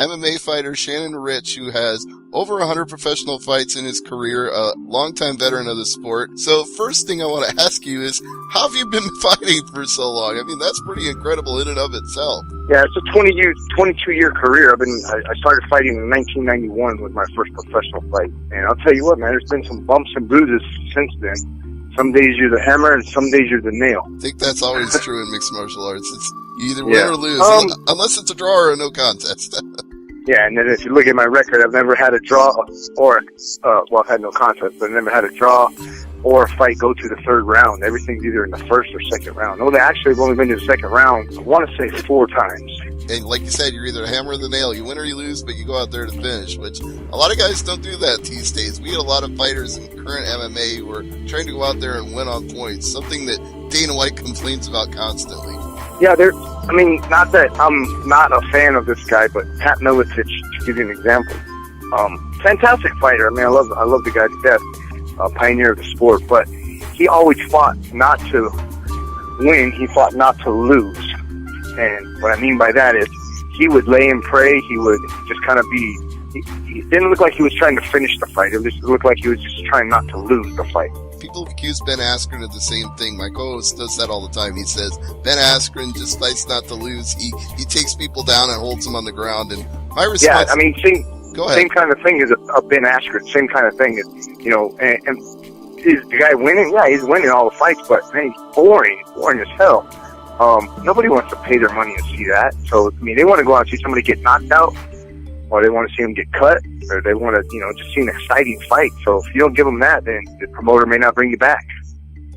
MMA fighter Shannon Ritch, who has over 100 professional fights in his career, a longtime veteran of the sport. So first thing I want to ask you is, how have you been fighting for so long? I mean, that's pretty incredible in and of itself. Yeah, it's a 22-year career. I started fighting in 1991 with my first professional fight. And I'll tell you what, man, there's been some bumps and bruises since then. Some days you're the hammer and some days you're the nail. I think that's always true in mixed martial arts. It's you either win or lose, unless it's a draw or a no contest. Yeah, and then if you look at my record, I've never had a draw I've had no contest, but I've never had a draw or a fight go to the third round. Everything's either in the first or second round. No, they actually have only been to the second round, I want to say 4 times. And like you said, you're either a hammer or the nail. You win or you lose, but you go out there to finish, which a lot of guys don't do that these days. We get a lot of fighters in current MMA who are trying to go out there and win on points, something that Dana White complains about constantly. Yeah, not that I'm not a fan of this guy, but Pat Miletich, to give you an example, fantastic fighter. I mean, I love the guy to death, pioneer of the sport, but he always fought not to win, he fought not to lose. And what I mean by that is he would lay and pray, he would just kind of he didn't look like he was trying to finish the fight, it just looked like he was just trying not to lose the fight. People accuse Ben Askren of the same thing. My co-host does that all the time. He says Ben Askren just fights not to lose. He takes people down and holds them on the ground. And my response, yeah, I mean, same kind of thing as a Ben Askren. Same kind of thing. And is the guy winning? Yeah, he's winning all the fights, but man, he's boring as hell. Nobody wants to pay their money to see that. So I mean, they want to go out and see somebody get knocked out, or they want to see him get cut, or they want to, just see an exciting fight. So if you don't give them that, then the promoter may not bring you back.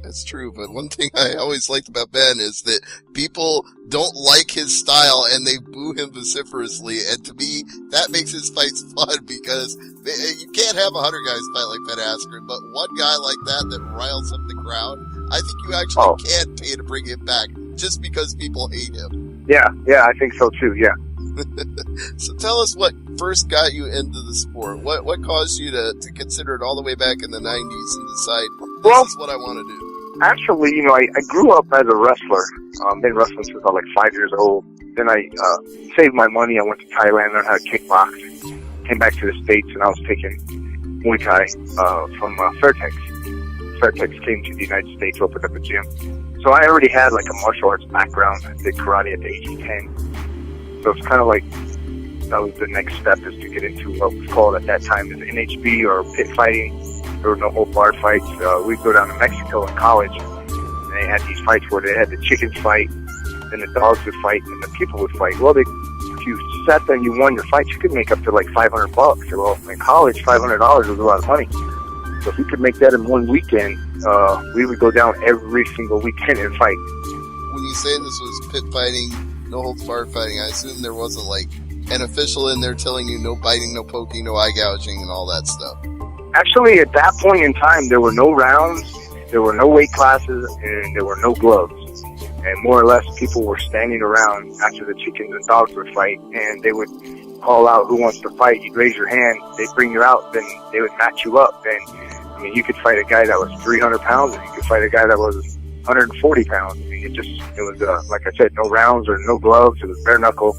That's true, but one thing I always liked about Ben is that people don't like his style and they boo him vociferously, and to me, that makes his fights fun because you can't have 100 guys fight like Ben Askren, but one guy like that riles up the crowd, I think you actually can pay to bring him back just because people hate him. Yeah, I think so too, yeah. So tell us what first got you into the sport. What caused you to consider it all the way back in the 90s and decide this is what I want to do? Actually, I grew up as a wrestler. Been wrestling since I was like 5 years old. Then I saved my money. I went to Thailand, learned how to kickbox. Came back to the States, and I was taking Muay Thai from Fairtex. Fairtex came to the United States, opened up a gym. So I already had like a martial arts background. I did karate at the age of 10. So it's kind of like that was the next step, is to get into what was called at that time as NHB or pit fighting. There were no hold bar fights. We'd go down to Mexico in college, and they had these fights where they had the chickens fight, then the dogs would fight, and the people would fight. Well, if you sat there and you won your fight, you could make up to like $500. Well, in college, $500 was a lot of money. So if we could make that in one weekend, we would go down every single weekend and fight. When you say this was pit fighting, no holds barred fighting, I assume there wasn't like an official in there telling you no biting, no poking, no eye gouging, and all that stuff. Actually, at that point in time, there were no rounds, there were no weight classes, and there were no gloves. And more or less, people were standing around after the chickens and dogs would fight, and they would call out who wants to fight. You'd raise your hand, they'd bring you out, then they would match you up. And I mean, you could fight a guy that was 300 pounds, and you could fight a guy that was 140 pounds. I mean, it was like I said, no rounds or no gloves. It was bare knuckle,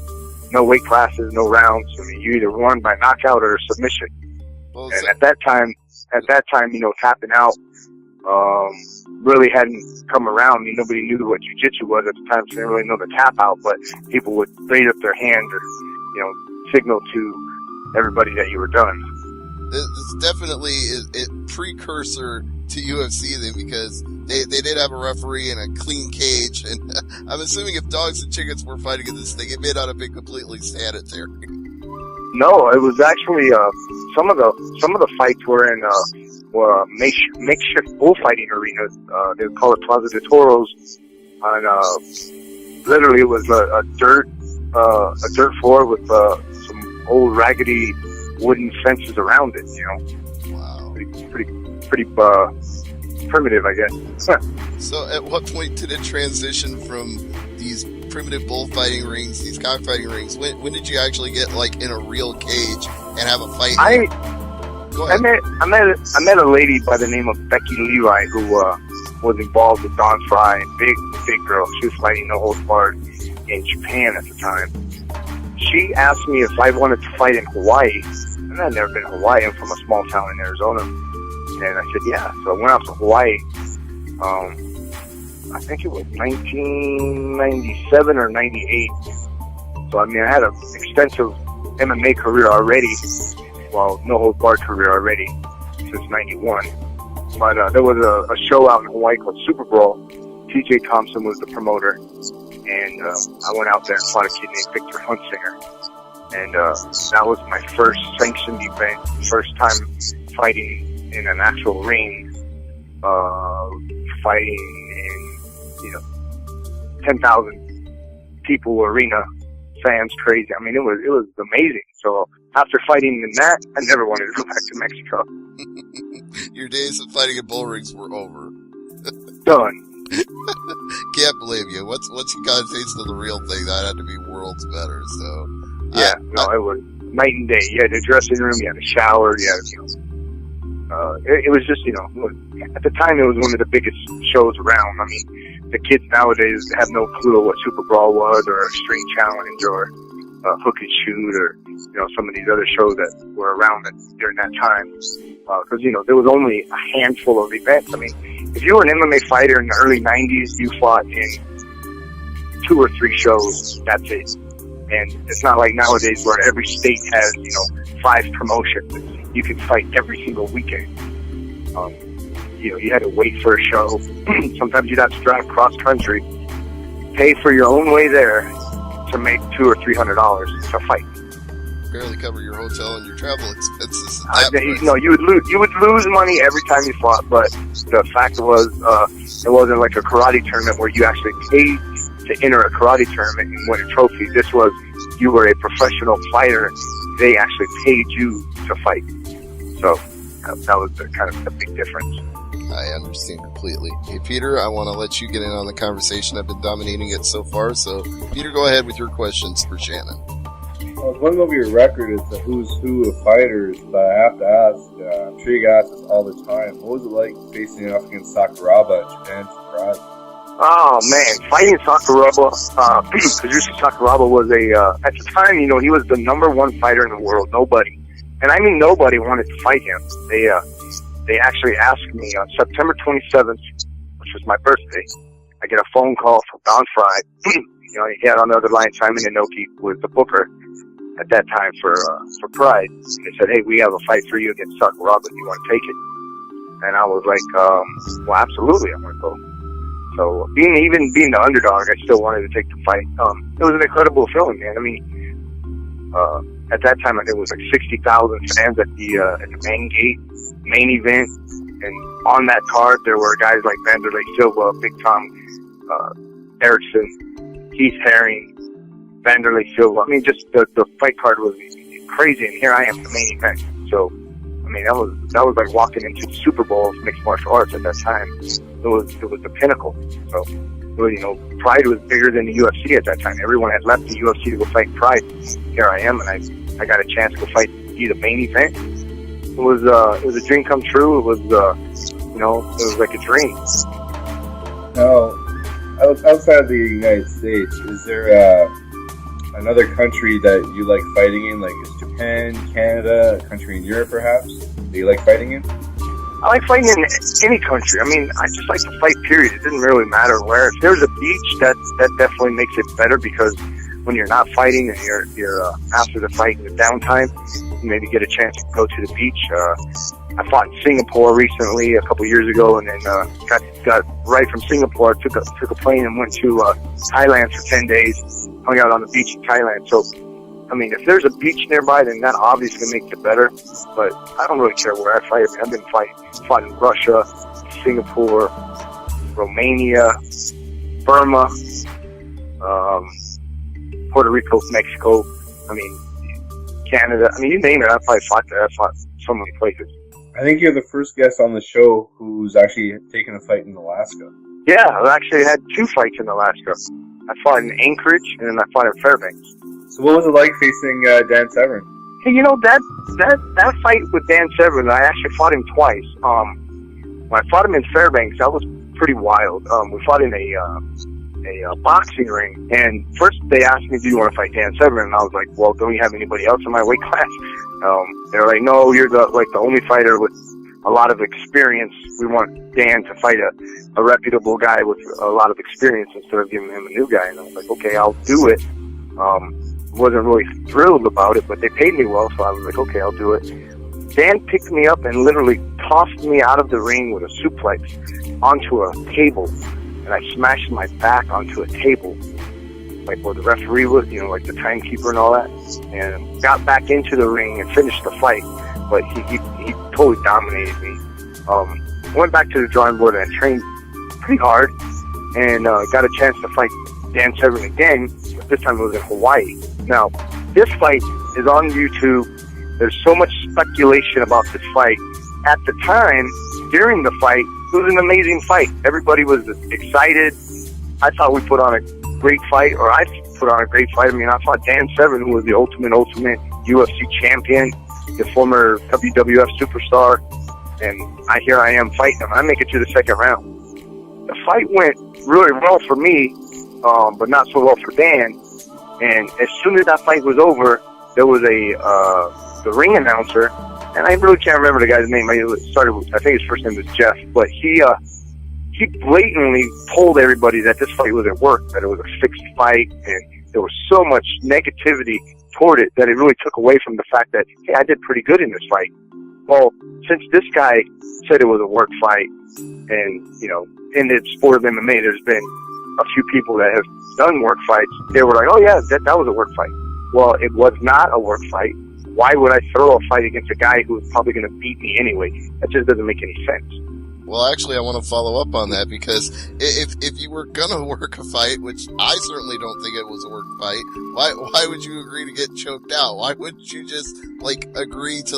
no weight classes, no rounds. I mean, you either won by knockout or submission. Well, and at that time, tapping out really hadn't come around. I mean, nobody knew what jiu-jitsu was at the time, so they didn't really know the tap out, but people would raise up their hand or, signal to everybody that you were done. This definitely is a precursor to UFC then, because they did have a referee and a clean cage, and I'm assuming if dogs and chickens were fighting in this thing, it may not have been completely sanitary. No, it was actually some of the fights were in makeshift bullfighting arenas. They would call it Plaza de Toros, and literally it was a dirt floor with some old raggedy wooden fences around it. Wow, pretty primitive, I guess. So, at what point did it transition from these primitive bullfighting rings, these cockfighting rings? When did you actually get like in a real cage and have a fight? I met a lady by the name of Becky Levi who was involved with Don Fry, big girl. She was fighting no holds barred in Japan at the time. she asked me if I wanted to fight in Hawaii. And I'd never been to Hawaii. I'm from a small town in Arizona. And I said, yeah. So I went out to Hawaii. I think it was 1997 or 98. So, I mean, I had an extensive MMA career already. Well, no-holds-barred career already since 91. But there was a show out in Hawaii called Super Brawl. T.J. Thompson was the promoter. And I went out there and fought a kid named Victor Huntsinger. And that was my first sanctioned event, first time fighting in an actual ring, fighting in, 10,000 people arena, fans crazy. I mean, it was amazing. So after fighting in that, I never wanted to go back to Mexico. Your days of fighting at bull rings were over. Done. Can't blame you. Once you got a taste of the real thing, that had to be worlds better. So yeah, it was night and day. You had a dressing room, you had a shower, you had, it was just, at the time it was one of the biggest shows around. I mean, the kids nowadays have no clue what Super Brawl was, or Extreme Challenge, or Hook and Shoot, or some of these other shows that were around during that time. Because there was only a handful of events. I mean, if you were an MMA fighter in the early 90s, you fought in 2 or 3 shows. That's it. And it's not like nowadays where every state has 5 promotions. You can fight every single weekend. You had to wait for a show. Sometimes you'd have to drive cross country, pay for your own way there to make $200 or $300 to fight. Barely cover your hotel and your travel expenses. You would lose money every time you fought. But the fact was, it wasn't like a karate tournament where you actually paid to enter a karate tournament and win a trophy. This was, you were a professional fighter. They actually paid you to fight. So that was kind of the big difference. I understand completely. Hey, Peter, I want to let you get in on the conversation. I've been dominating it so far. So, Peter, go ahead with your questions for Shannon. I was wondering over your record as the who's who of fighters, but I have to ask, I'm sure you get asked this all the time, what was it like facing off against Sakuraba at Japan's Pride? Oh, man, fighting Sakuraba, Kazushi Sakuraba was at the time, he was the #1 fighter in the world. Nobody, and I mean nobody, wanted to fight him. They actually asked me on September 27th, which was my birthday. I get a phone call from Don Fry. He had on the other line Simon Inoki was the booker at that time for Pride. And they said, hey, we have a fight for you against Sakuraba. Do you want to take it? And I was like, well, absolutely, I want to go. So being the underdog, I still wanted to take the fight. It was an incredible feeling, man. I mean, at that time, it was like 60,000 fans at the main gate, main event. And on that card, there were guys like Vanderlei Silva, Big Tom Erickson, Keith Haring, Vanderlei Silva. I mean, just the fight card was crazy, and here I am, the main event. So, I mean, that was like walking into the Super Bowl of mixed martial arts at that time. It was the pinnacle. So, Pride was bigger than the UFC at that time. Everyone had left the UFC to go fight Pride. Here I am, and I got a chance to go fight the main event. It was a dream come true. It was it was like a dream. Now, outside of the United States, is there another country that you like fighting in? Like, is Japan, Canada, a country in Europe perhaps, that you like fighting in? I like fighting in any country. I mean, I just like to fight, period. It doesn't really matter where. If there's a beach, that definitely makes it better, because when you're not fighting and you're after the fight in the downtime, you maybe get a chance to go to the beach. I fought in Singapore recently, a couple years ago, and then got right from Singapore, took a plane and went to Thailand for 10 days, hung out on the beach in Thailand. So, I mean, if there's a beach nearby, then that obviously makes it better. But I don't really care where I fight. I've been fought in Russia, Singapore, Romania, Burma, Puerto Rico, Mexico. I mean, Canada. I mean, you name it, I probably fought there. I fought so many places. I think you're the first guest on the show who's actually taken a fight in Alaska. Yeah, I've actually had 2 fights in Alaska. I fought in Anchorage, and then I fought in Fairbanks. So what was it like facing Dan Severn? Hey, that fight with Dan Severn, I actually fought him twice. When I fought him in Fairbanks, that was pretty wild. We fought in a a boxing ring. And first they asked me, do you want to fight Dan Severn? And I was like, well, don't you have anybody else in my weight class? They're like, no, you're the only fighter with a lot of experience. We want Dan to fight a reputable guy with a lot of experience instead of giving him a new guy. And I was like, okay, I'll do it. Wasn't really thrilled about it, but they paid me well, so I was like, okay, I'll do it. Dan picked me up and literally tossed me out of the ring with a suplex onto a table, and I smashed my back onto a table, like where the referee was, like the timekeeper and all that, and got back into the ring and finished the fight. But he totally dominated me. Went back to the drawing board and I trained pretty hard, and got a chance to fight Dan Severn again, but this time it was in Hawaii. Now, this fight is on YouTube. There's so much speculation about this fight. At the time, during the fight, it was an amazing fight. Everybody was excited. I thought we put on a great fight, or I put on a great fight. I mean, I fought Dan Severn, who was the ultimate UFC champion, the former WWF superstar, and here I am fighting him. I make it to the second round. The fight went really well for me, but not so well for Dan. And as soon as that fight was over, there was the ring announcer, and I really can't remember the guy's name. I think his first name was Jeff, but he blatantly told everybody that this fight was at work, that it was a fixed fight, and there was so much negativity toward it that it really took away from the fact that, hey, I did pretty good in this fight. Well, since this guy said it was a work fight, and, in the sport of MMA, there's been a few people that have done work fights, they were like, oh yeah, that was a work fight. Well, it was not a work fight. Why would I throw a fight against a guy who was probably going to beat me anyway? That just doesn't make any sense. Well, actually, I want to follow up on that, because if you were gonna work a fight, which I certainly don't think it was a work fight, why would you agree to get choked out? Why wouldn't you just agree to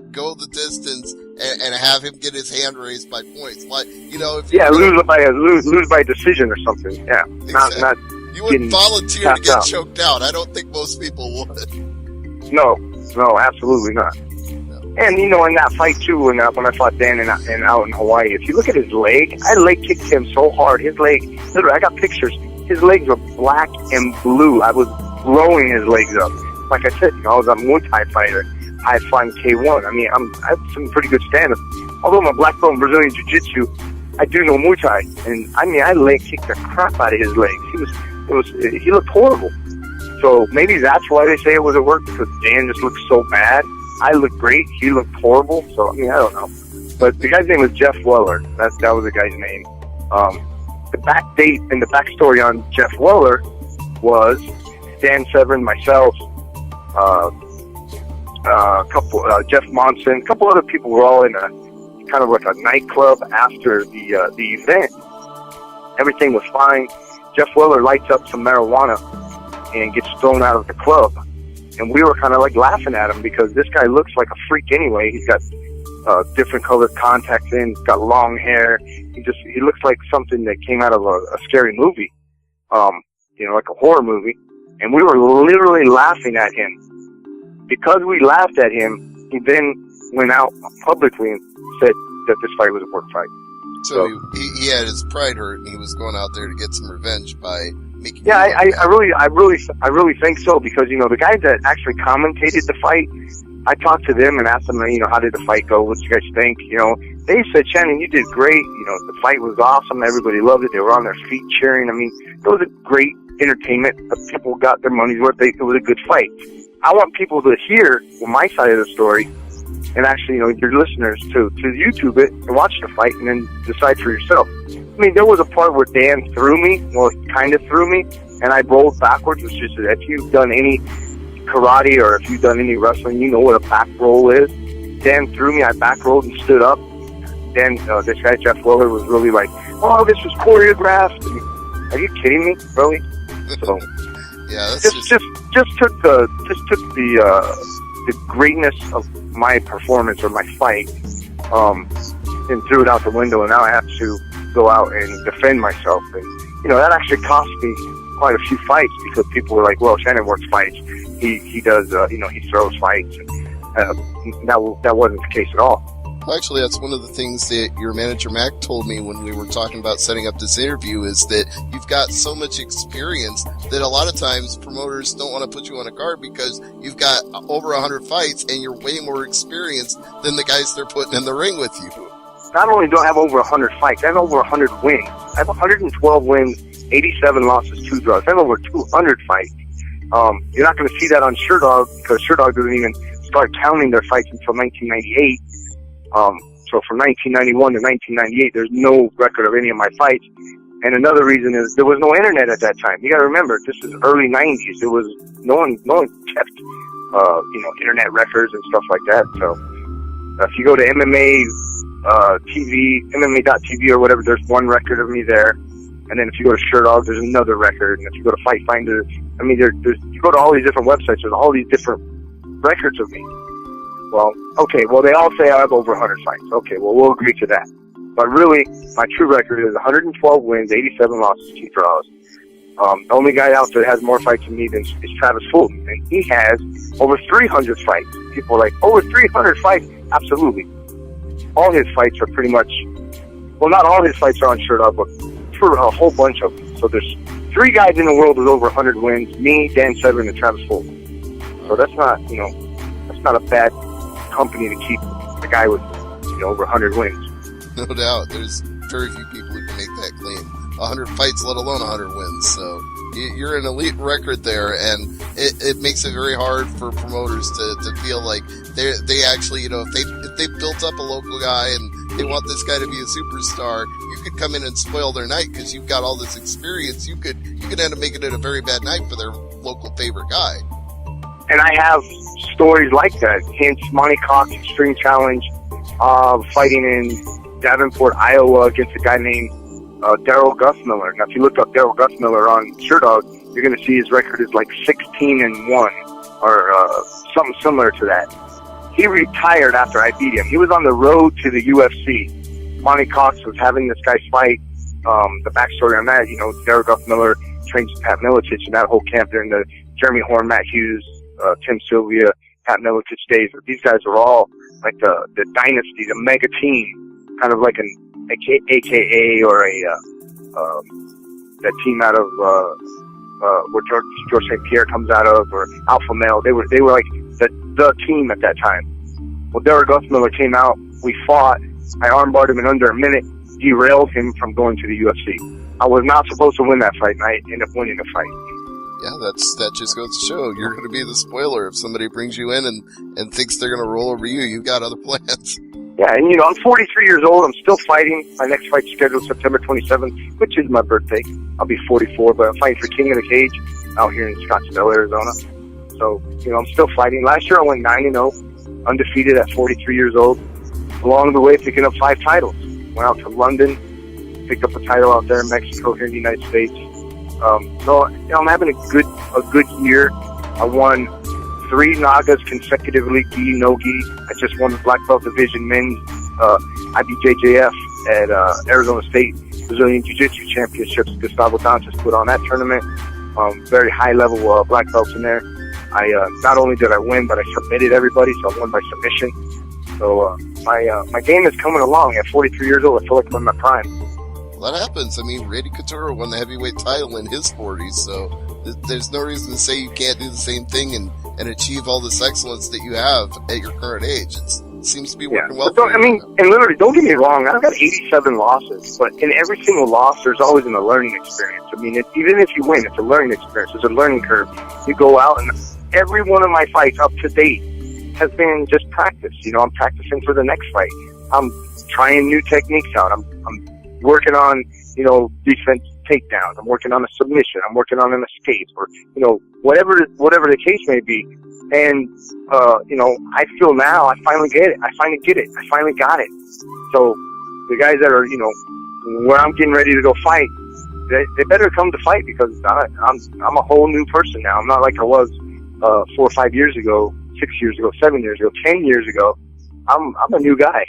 go the distance and have him get his hand raised by points? Why, lose by decision or something. Yeah, exactly. not you wouldn't volunteer to get choked out. I don't think most people would. No, absolutely not. And, in that fight, too, when I fought Dan and out in Hawaii, if you look at his leg, I leg kicked him so hard. His leg, literally, I got pictures. His legs were black and blue. I was blowing his legs up. Like I said, I was a Muay Thai fighter. I fought in K1. I mean, I have some pretty good stand-up. Although I'm a black belt in Brazilian Jiu-Jitsu, I do know Muay Thai. And, I leg kicked the crap out of his legs. He looked horrible. So maybe that's why they say it was a work, because Dan just looked so bad. I looked great. He looked horrible. So, I don't know. But the guy's name was Jeff Weller. That was the guy's name. The back date and the backstory on Jeff Weller was Dan Severn, myself, Jeff Monson, a couple other people were all in a kind of like a nightclub after the event. Everything was fine. Jeff Weller lights up some marijuana and gets thrown out of the club. And we were kind of laughing at him, because this guy looks like a freak anyway. He's got different colored contacts in, he's got long hair. He looks like something that came out of a scary movie, like a horror movie. And we were literally laughing at him. Because we laughed at him, he then went out publicly and said that this fight was a work fight. So he had his pride hurt, and he was going out there to get some revenge by making. Yeah, I really think so, because the guys that actually commentated the fight, I talked to them and asked them, how did the fight go? What do you guys think? They said, Shannon, you did great. The fight was awesome. Everybody loved it. They were on their feet cheering. I mean, it was a great entertainment. People got their money's worth. It was a good fight. I want people to hear my side of the story, and actually, your listeners to YouTube it and watch the fight and then decide for yourself. I mean, there was a part where Dan threw me, kind of threw me, and I rolled backwards, which is, if you've done any karate or if you've done any wrestling, you know what a back roll is. Dan threw me, I back rolled and stood up. Then this guy, Jeff Weller, was really like, oh, this was choreographed. Are you kidding me? Really? So, yeah, that's just took the greatness of my performance or my fight, and threw it out the window, and now I have to go out and defend myself. And that actually cost me quite a few fights, because people were like, well, Shannon works fights. He does, he throws fights. And, that wasn't the case at all. Well, actually, that's one of the things that your manager Mac told me when we were talking about setting up this interview, is that you've got so much experience that a lot of times promoters don't want to put you on a card because you've got over 100 fights and you're way more experienced than the guys they're putting in the ring with you. Not only do I have over 100 fights, I have over 100 wins. I have 112 wins, 87 losses, 2 draws. I have over 200 fights. You're not going to see that on Sherdog because Sherdog doesn't even start counting their fights until 1998. So from 1991 to 1998, there's no record of any of my fights. And another reason is there was no internet at that time. You got to remember, this is early 90s. There was no one kept, internet records and stuff like that. So if you go to MMA TV, MMA.tv or whatever, there's one record of me there. And then if you go to Sherdog, there's another record. And if you go to Fight Finder, I mean, you go to all these different websites, there's all these different records of me. Well, okay, they all say I have over 100 fights. Okay, well, we'll agree to that. But really, my true record is 112 wins, 87 losses, 2 draws. The only guy out there that has more fights than me is Travis Fulton, and he has over 300 fights. People are like, over 300 fights? Absolutely. All his fights are pretty much, well, not all his fights are on Sherdog, but for a whole bunch of them. So there's 3 guys in the world with over 100 wins, me, Dan Severn, and Travis Fulton. So that's not, that's not a bad company to keep a guy with, over 100 wins. No doubt. There's very few people who can make that claim. 100 fights, let alone 100 wins. So you're an elite record there, and it makes it very hard for promoters to feel like they actually, if they built up a local guy and they want this guy to be a superstar, you could come in and spoil their night because you've got all this experience. You could end up making it a very bad night for their local favorite guy. And I have stories like that. Hence, Monty Cox Extreme Challenge, fighting in Davenport, Iowa, against a guy named Daryl Guthmiller. Now, if you look up Daryl Guthmiller on Sherdog, you're going to see his record is like 16-1, or something similar to that. He retired after I beat him. He was on the road to the UFC. Monty Cox was having this guy fight. The backstory on that, Daryl Guthmiller trains Pat Miletich in that whole camp during the Jeremy Horn, Matt Hughes, Tim Sylvia, Pat Miletich days. These guys are all like the dynasty, the mega team, kind of like an AKA or that team out of where George St. Pierre comes out of, or Alpha Male. They were like the team at that time. Well, Derek Guthmiller came out. We fought. I armbarred him in under a minute. Derailed him from going to the UFC. I was not supposed to win that fight, and I ended up winning the fight. Yeah, that just goes to show you're going to be the spoiler. If somebody brings you in and thinks they're going to roll over you, you've got other plans. Yeah, and I'm 43 years old. I'm still fighting. My next fight's scheduled September 27th, which is my birthday. I'll be 44, but I'm fighting for King of the Cage out here in Scottsdale, Arizona. So, I'm still fighting. Last year I went 9-0, undefeated at 43 years old. Along the way, picking up 5 titles. Went out to London, picked up a title out there in Mexico, here in the United States. So, I'm having a good year. I won 3 Nagas consecutively, gi, no gi. I just won the Black Belt Division men's IBJJF at Arizona State Brazilian Jiu-Jitsu Championships. Gustavo Dantas put on that tournament. Very high-level black belts in there. I not only did I win, but I submitted everybody, so I won by submission. So my game is coming along. At 43 years old, I feel like I'm in my prime. Well, that happens. I mean, Randy Couture won the heavyweight title in his 40s, so there's no reason to say you can't do the same thing and achieve all this excellence that you have at your current age. It seems to be working well for you. I mean, and literally, don't get me wrong, I've got 87 losses, but in every single loss, there's always a learning experience. I mean, even if you win, it's a learning experience. It's a learning curve. You go out, and every one of my fights up to date has been just practice. I'm practicing for the next fight. I'm trying new techniques out. I'm working on, defense takedowns. I'm working on a submission. I'm working on an escape, or whatever the case may be. And I feel now I finally get it. I finally get it. I finally got it. So the guys that are where I'm getting ready to go fight, they better come to fight, because I'm a whole new person now. I'm not like I was 4 or 5 years ago, 6 years ago, 7 years ago, 10 years ago. I'm a new guy.